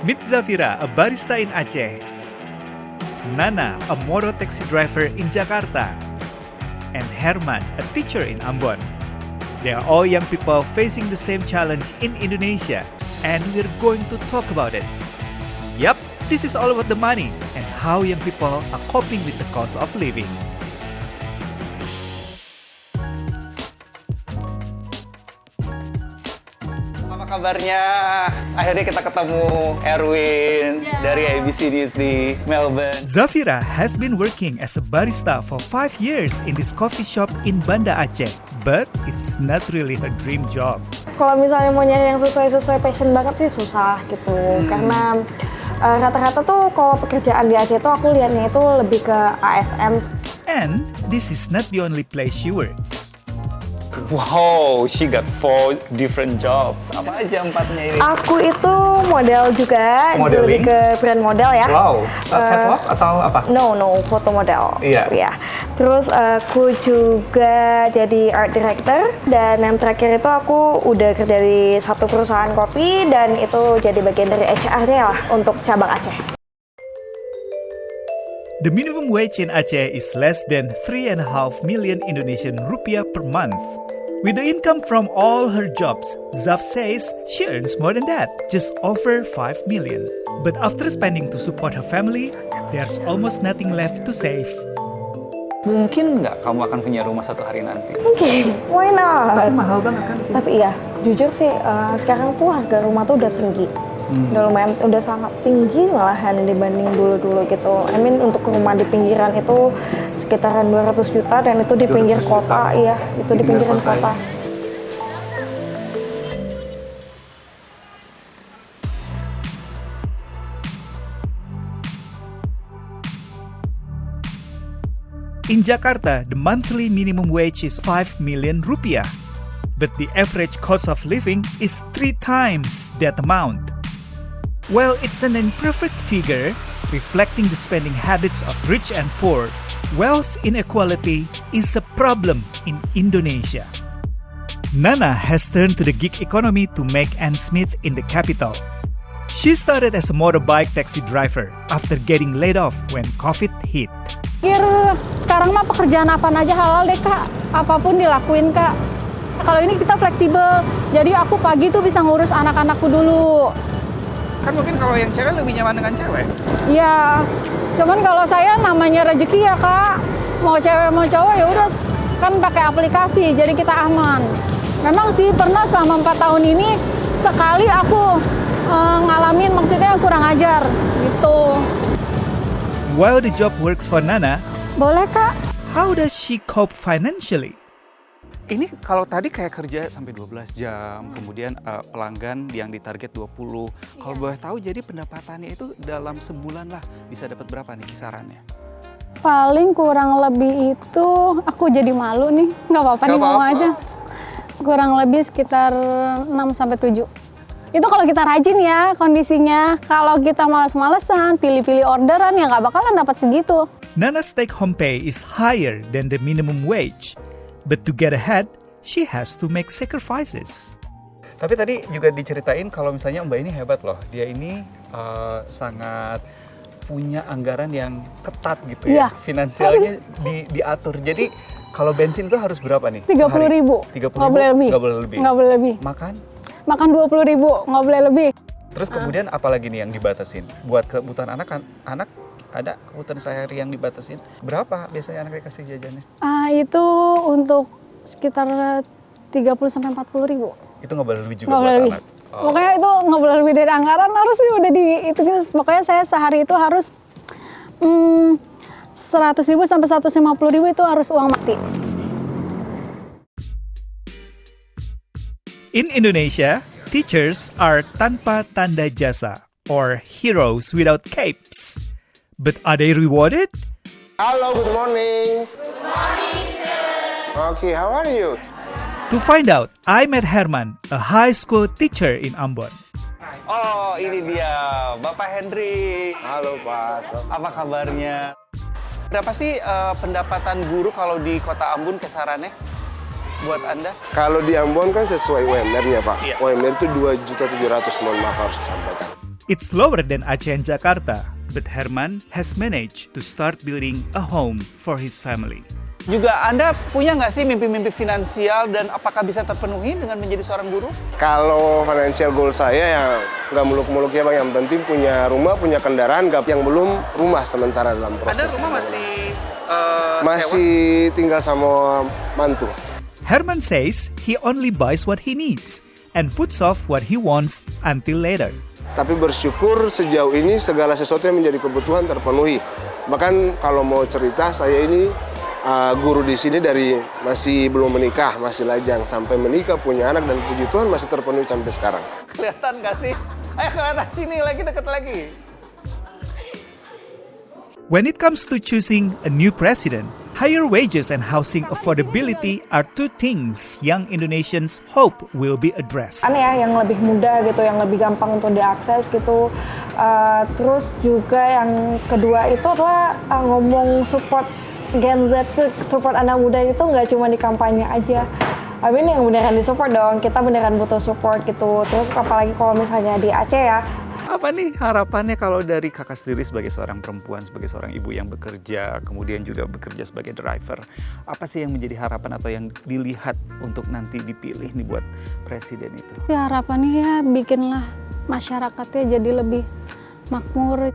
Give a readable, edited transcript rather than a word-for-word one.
Meet Zafira, a barista in Aceh. Nana, a motor taxi driver in Jakarta. And Herman, a teacher in Ambon. They are all young people facing the same challenge in Indonesia, and we're going to talk about it. Yup, this is all about the money and how young people are coping with the cost of living. Apa kabarnya? Akhirnya kita ketemu Erwin dari ABC News di Melbourne. Zafira has been working as a barista for 5 years in this coffee shop in Banda Aceh, but it's not really her dream job. Kalau misalnya mau nyari yang sesuai passion banget sih susah gitu, karena rata-rata tuh kalau pekerjaan di Aceh tuh aku lihatnya itu lebih ke ASN. And this is not the only place she works. Wow, she got 4 different jobs. Apa aja 4-nya ini? Aku itu model juga, Modeling? lebih ke brand model ya. Wow, catwalk atau apa? No, foto model. Iya. Ya. Terus aku juga jadi art director, dan yang terakhir itu aku udah kerja di satu perusahaan kopi, dan itu jadi bagian dari HR-nya lah untuk cabang Aceh. The minimum wage in Aceh is less than 3.5 million Indonesian rupiah per month. With the income from all her jobs, Zaf says she earns more than that, just over 5 million. But after spending to support her family, there's almost nothing left to save. Mungkin nggak kamu akan punya rumah suatu hari nanti? Oke, why not? Mahal banget kan sih? Tapi iya, jujur sih sekarang tuh harga rumah tuh udah tinggi. Udah sangat tinggi malahan dibanding dulu-dulu gitu. I mean untuk rumah di pinggiran itu sekitaran 200 juta, dan itu di pinggir kota, iya, itu di pinggiran kota. In Jakarta, the monthly minimum wage is 5 million rupiah. But the average cost of living is 3 times that amount. While it's an imperfect figure, reflecting the spending habits of rich and poor, wealth inequality is a problem in Indonesia. Nana has turned to the gig economy to make ends meet in the capital. She started as a motorbike taxi driver after getting laid off when COVID hit. Sekarang mah pekerjaan apa aja halal deh kak, apapun dilakuin kak. Kalau ini kita fleksibel, jadi aku pagi tuh bisa ngurus anak-anakku dulu. Kan mungkin kalau yang cewek lebih nyaman dengan cewek. Ya, cuman kalau saya namanya rezeki ya kak, mau cewek mau cowok ya udah kan pakai aplikasi, jadi kita aman. Memang sih pernah selama 4 tahun ini sekali aku ngalamin maksudnya kurang ajar gitu. While the job works for Nana, Boleh kak? how does she cope financially? Ini kalau tadi kayak kerja sampai 12 jam, kemudian pelanggan yang ditarget 20. Kalau boleh tahu jadi pendapatannya itu dalam sebulan lah bisa dapat berapa nih kisarannya? Paling kurang lebih itu, aku jadi malu nih, nggak apa-apa nih ngomong aja. Kurang lebih sekitar 6-7. Itu kalau kita rajin ya kondisinya. Kalau kita malas-malesan, pilih-pilih orderan ya nggak bakalan dapat segitu. Nana's take-home pay is higher than the minimum wage. But to get ahead, she has to make sacrifices. Tapi tadi juga diceritain kalau misalnya Mbak ini hebat loh. Dia ini sangat punya anggaran yang ketat gitu ya. Iya. Finansialnya diatur. Jadi kalau bensin itu harus berapa nih? 30.000. 30.000? Nggak boleh lebih. Nggak boleh lebih. Nggak boleh lebih. Makan 20.000, nggak boleh lebih. Terus kemudian apa lagi nih yang dibatasin? Buat kebutuhan anak ada kebutuhan sehari yang dibatasin. Berapa biasanya anak dikasih jajannya? Itu untuk sekitar 30-40.000. Itu nggak boleh lebih juga Nggak buat boleh lebih. anak? Oh. Pokoknya itu nggak boleh lebih dari anggaran, harus sih udah di itu gitu. Pokoknya saya sehari itu harus 100.000 sampai 150.000 itu harus uang mati. In Indonesia, teachers are tanpa tanda jasa or heroes without capes. But are they rewarded? Hello, good morning. Good morning, sir. Okay, how are you? To find out, I met Herman, a high school teacher in Ambon. Oh, ini dia, Bapak Henry. Halo, Pak. Apa kabarnya? Berapa sih pendapatan guru kalau di Kota Ambon kisarannya buat Anda? Kalau di Ambon kan sesuai UMR-nya, Pak. Iya. UMR itu 2.700.000, mohon maaf harus disampaikan. It's lower than Aceh and Jakarta, but Herman has managed to start building a home for his family. Juga Anda punya nggak sih mimpi-mimpi finansial dan apakah bisa terpenuhi dengan menjadi seorang guru? Kalau financial goal saya ya nggak muluk-muluk ya Bang, yang penting punya rumah, punya kendaraan, yang belum rumah sementara dalam proses. Anda rumah masih tinggal sama mantu. Herman says he only buys what he needs and puts off what he wants until later. Tapi bersyukur sejauh ini segala sesuatu yang menjadi kebutuhan terpenuhi. Bahkan kalau mau cerita, saya ini guru di sini dari masih belum menikah, masih lajang, sampai menikah, punya anak, dan puji Tuhan masih terpenuhi sampai sekarang. Kelihatan nggak sih? Ayo kelihatan sini lagi, deket lagi. When it comes to choosing a new president, higher wages and housing affordability are two things young Indonesians hope will be addressed. Aneh ya, yang lebih mudah gitu, yang lebih gampang untuk diakses gitu. Terus juga yang kedua itu adalah ngomong support Gen Z, support anak muda itu nggak cuma di kampanye aja. Ini yang beneran disupport dong, kita beneran butuh support gitu. Terus apalagi kalau misalnya di Aceh ya. Apa nih harapannya kalau dari kakak sendiri sebagai seorang perempuan, sebagai seorang ibu yang bekerja, kemudian juga bekerja sebagai driver? Apa sih yang menjadi harapan atau yang dilihat untuk nanti dipilih nih buat presiden itu? Ya harapannya ya bikinlah masyarakatnya jadi lebih makmur.